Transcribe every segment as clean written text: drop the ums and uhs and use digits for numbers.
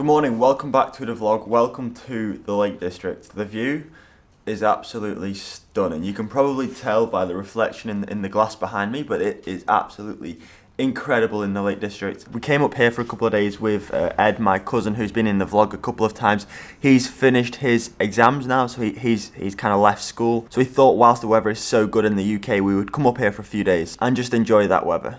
Good morning, welcome back to the vlog, welcome to the Lake District. The view is absolutely stunning. You can probably tell by the reflection in the glass behind me, but it is absolutely incredible in the Lake District. We came up here for a couple of days with Ed, my cousin, who's been in the vlog a couple of times. He's finished his exams now, so he's kind of left school. So we thought whilst the weather is so good in the UK, we would come up here for a few days and just enjoy that weather.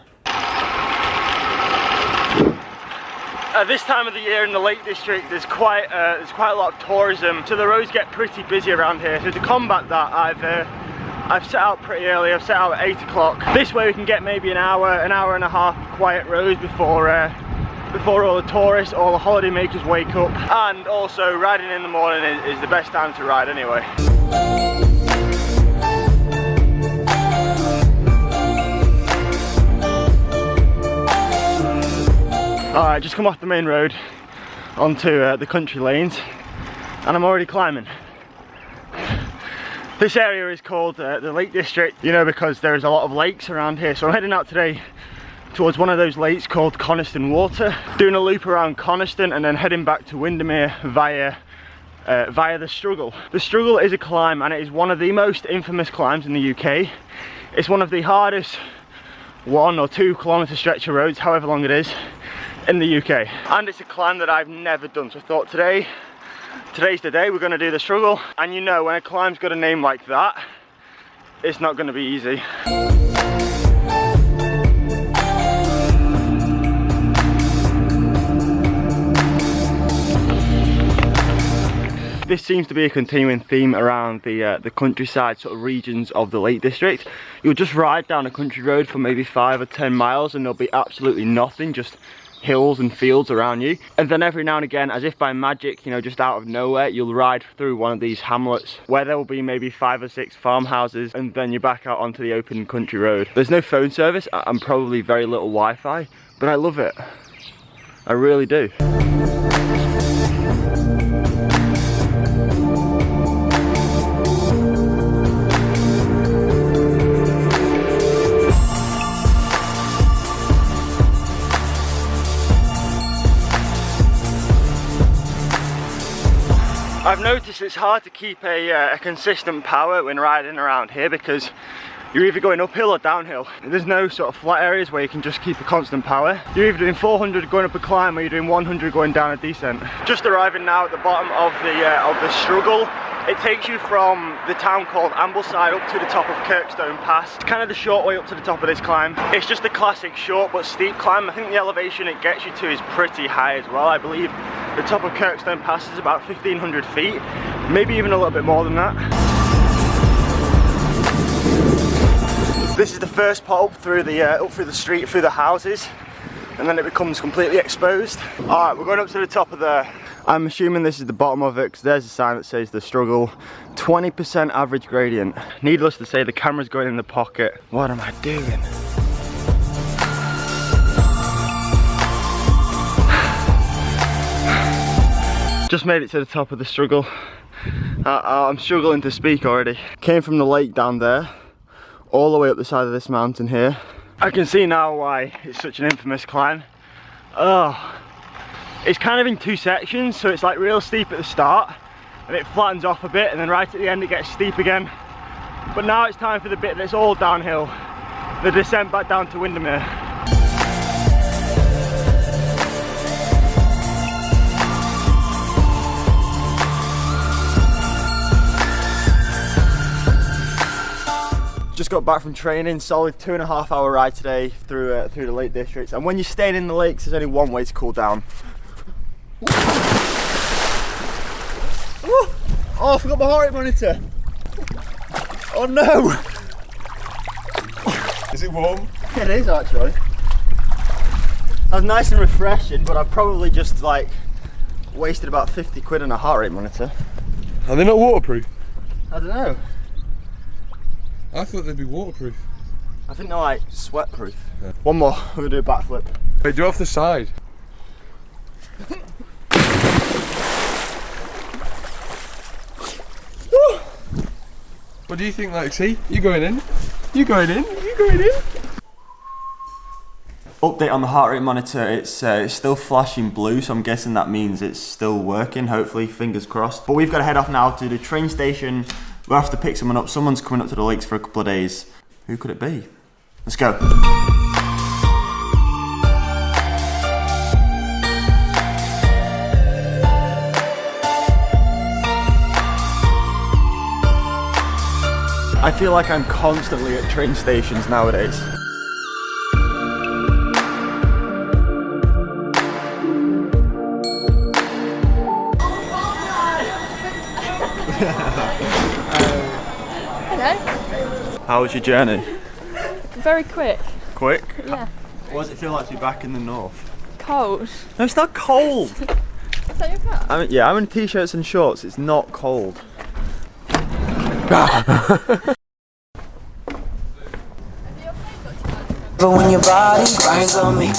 At this time of the year in the Lake District, there's quite a lot of tourism, so the roads get pretty busy around here. So to combat that, I've set out pretty early. I've set out at 8 o'clock. This way we can get maybe an hour and a half quiet roads before all the tourists, all the holiday makers wake up. And also riding in the morning is the best time to ride anyway. Alright, just come off the main road onto the country lanes and I'm already climbing. This area is called the Lake District, you know, because there's a lot of lakes around here. So I'm heading out today towards one of those lakes called Coniston Water, doing a loop around Coniston and then heading back to Windermere via the Struggle. The Struggle is a climb and it is one of the most infamous climbs in the UK. It's one of the hardest 1 or 2 kilometre stretch of roads, however long it is, in the UK. And it's a climb that I've never done, so I thought today's the day we're going to do the Struggle. And you know, when a climb's got a name like that, it's not going to be easy. This seems to be a continuing theme around the countryside sort of regions of the Lake District. You'll just ride down a country road for maybe 5 or 10 miles and there'll be absolutely nothing, just hills and fields around you. And then every now and again, as if by magic, you know, just out of nowhere, you'll ride through one of these hamlets where there will be maybe 5 or 6 farmhouses and then you're back out onto the open country road. There's no phone service and probably very little Wi-Fi, but I love it. I really do. I've noticed it's hard to keep a consistent power when riding around here because you're either going uphill or downhill. There's no sort of flat areas where you can just keep a constant power. You're either doing 400 going up a climb or you're doing 100 going down a descent. Just arriving now at the bottom of the Struggle. It takes you from the town called Ambleside up to the top of Kirkstone Pass. It's kind of the short way up to the top of this climb. It's just a classic short but steep climb. I think the elevation it gets you to is pretty high as well. I believe the top of Kirkstone Pass is about 1,500 feet, maybe even a little bit more than that. This is the first part up through the street, through the houses, and then it becomes completely exposed. Alright, we're going up to the top of there. I'm assuming this is the bottom of it because there's a sign that says the Struggle, 20% average gradient. Needless to say, the camera's going in the pocket. What am I doing? Just made it to the top of the Struggle. I'm struggling to speak already. Came from the lake down there, all the way up the side of this mountain here. I can see now why it's such an infamous climb. Oh. It's kind of in 2 sections, so it's like real steep at the start and it flattens off a bit and then right at the end it gets steep again. But now it's time for the bit that's all downhill, the descent back down to Windermere. Just got back from training, solid 2.5 hour ride today through the Lake District. And when you're staying in the lakes, there's only one way to cool down. Oh, I forgot my heart rate monitor. Oh no! Is it warm? It is actually. That was nice and refreshing, but I've probably just like wasted about 50 quid on a heart rate monitor. Are they not waterproof? I don't know. I thought they'd be waterproof. I think they're like sweat proof. Yeah. One more, we're gonna do a backflip. Wait, do it off the side. What do you think, Lexi? You going in? You going in? You going in? Update on the heart rate monitor, it's still flashing blue, so I'm guessing that means it's still working, hopefully, fingers crossed. But we've got to head off now to the train station. We'll have to pick someone up. Someone's coming up to the lakes for a couple of days. Who could it be? Let's go. I feel like I'm constantly at train stations nowadays. Hello. How was your journey? Very quick. Quick? Yeah. What does it feel like to be back in the north? Cold. No, it's not cold. Is that your car? I'm in t-shirts and shorts. It's not cold. But when your body grinds on me.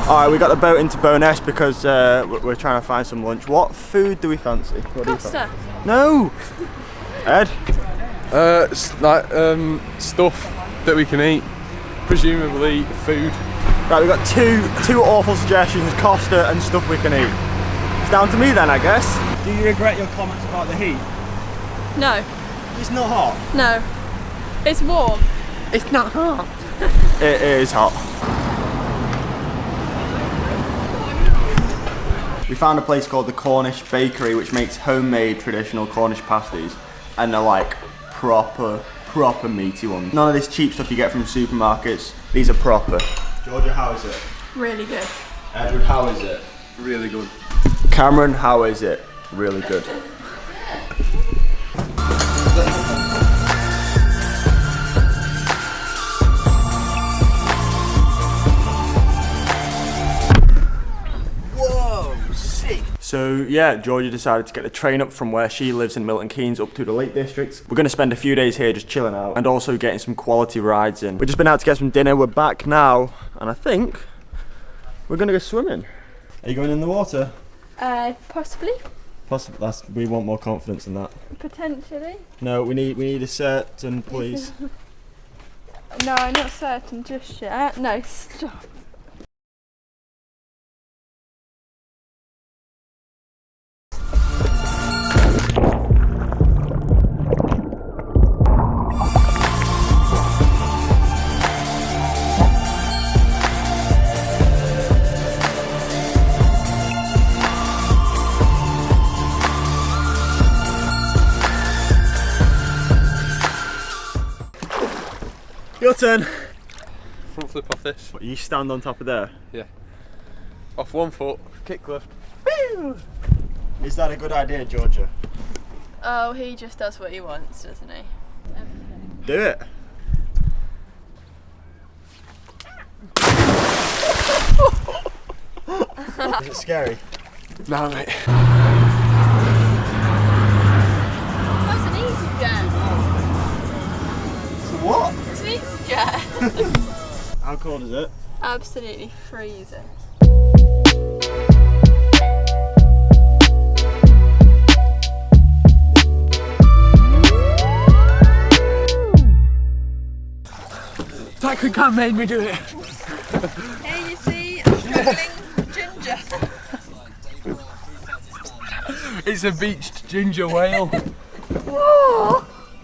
Alright, we got the boat into Bowness because we're trying to find some lunch. What food do we fancy? What do you Costa. fancy? No! Ed? Stuff that we can eat. Presumably food. Right, we've got two awful suggestions, Costa and stuff we can eat. It's down to me then, I guess. Do you regret your comments about the heat? No. It's not hot. No. It's warm. It's not hot. It is hot. We found a place called the Cornish Bakery, which makes homemade traditional Cornish pasties, and they're like proper meaty ones. None of this cheap stuff you get from supermarkets. These are proper. Jorja, how is it? Really good. Edward, how is it? Really good. Cameron, how is it? Really good. So yeah, Jorja decided to get the train up from where she lives in Milton Keynes up to the Lake District. We're going to spend a few days here just chilling out and also getting some quality rides in. We've just been out to get some dinner, we're back now, and I think we're going to go swimming. Are you going in the water? Possibly. Possibly. We want more confidence than that. Potentially. No, we need a certain, please. No, I'm not certain just yet. No, stop. Your turn. Front flip off this. What, you stand on top of there? Yeah. Off one foot, kick left. Is that a good idea, Jorja? Oh, he just does what he wants, doesn't he? Do it. Is it scary? No, mate. That was an easy jet. What? It's an easy jet. How cold is it? Absolutely freezing. That quick hand made me do it. Here you see a struggling ginger. It's a beached ginger whale. Whoa!